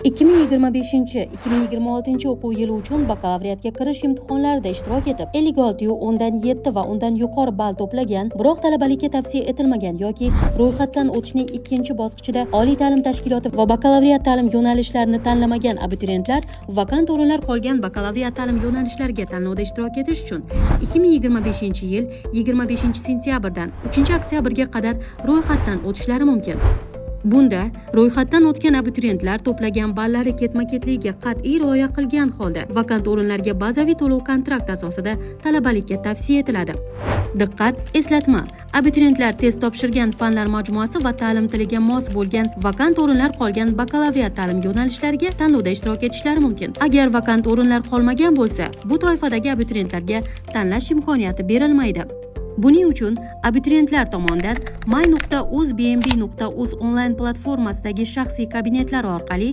2025-2026 o'quv yili uchun bakalavriatga kirish imtihonlarida ishtirok etib, 56.7 va undan yuqori ball to'plagan, biroq talabalikka tavsiya etilmagan yoki ro'yxatdan o'tishning ikkinchi bosqichida oliy ta'lim tashkiloti va bakalavriat ta'lim yo'nalishlarini tanlamagan abituriyentlar vakant o'rinlar qolgan bakalavriat ta'lim yo'nalishlariga tanlovda ishtirok etish uchun 2025-yil 25-sentyabrdan 3-oktyabrga qadar ro'yxatdan o'tishlari mumkin. Bunda ro'yxatdan o'tgan abituriyentlar to'plagan ballari ketma-ketligiga qat'iy rioya qilgan holda vakant o'rinlarga bazaviy to'lov-kontrakt asosida talabalikka tavsiya etiladi. Diqqat, eslatma! Abituriyentlar test topshirgan fanlar majmuasi va ta'lim tiliga mos bo'lgan vakant o'rinlar qolgan bakalavriat ta'lim yo'nalishlariga tanlovda ishtirok etishlari mumkin. Agar vakant o'rinlar qolmagan bo'lsa, bu toifadagi abituriyentlarga tanlash imkoniyati berilmaydi. Buning uchun abituriyentlar tomonidan my.uzbmb.uz onlayn platformasidagi shaxsiy kabinetlar orqali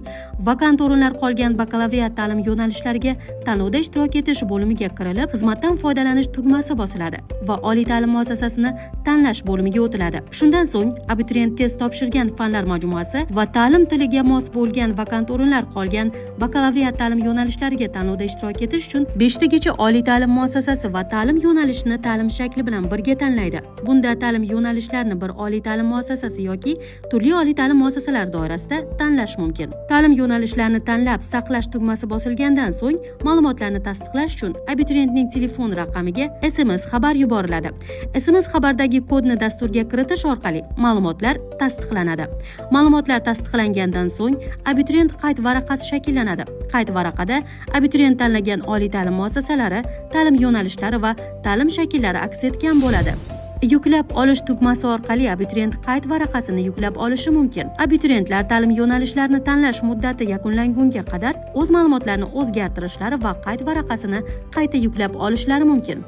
vakant o'rinlar qolgan bakalavriat ta'lim yo'nalishlariga tanlovda ishtirok etish bo'limiga kirilib, xizmatdan foydalanish tugmasi bosiladi va oliy ta'lim muassasasini tanlash bo'limiga o'tiladi. Shundan so'ng abituriyent test topshirgan fanlar majmuasi va ta'lim tiliga mos bo'lgan vakant o'rinlar qolgan bakalavriat ta'lim yo'nalishlariga tanlovda ishtirok etish uchun 5 tagacha oliy ta'lim muassasasi va ta'lim yo'nalishini ta'lim shakli bilan birga tanlaydi. Bunda ta'lim yo'nalishlarini bir oliy ta'lim muassasasi yoki turli oliy ta'lim muassasalari doirasida tanlash mumkin. Ta'lim yo'nalishlarini tanlab saqlash tugmasi bosilgandan so'ng ma'lumotlarni tasdiqlash uchun abituriyentning telefon raqamiga SMS xabar yuboriladi. SMS xabardagi kodni dasturga kiritish orqali ma'lumotlar tasdiqlanadi. Ma'lumotlar tasdiqlangandan so'ng abituriyent qayd varaqasi shakllanadi. Qayd varaqada abituriyent tanlagan oliy ta'lim muassasalari, ta'lim yo'nalishlari va ta'lim shakllari aks etgan bo'ladi. Yuklab olish tugmasi orqali abituriyent qayd varaqasini yuklab olishi mumkin. Abituriyentlar ta'lim yo'nalishlarini tanlash muddati yakunlangunga qadar o'z ma'lumotlarini o'zgartirishlari va qayd varaqasini qayta yuklab olishlari mumkin.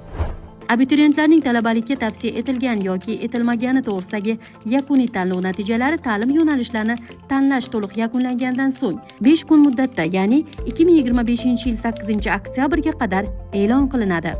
Abituriyentlarning talabalikka tavsiya etilgan yoki etilmagani to'g'risidagi yakuniy tanlov natijalari ta'lim yo'nalishlarini tanlash to'liq yakunlangandan so'ng 5 kun muddatda, ya'ni 2025-yil 8-oktyabrga qadar e'lon qilinadi.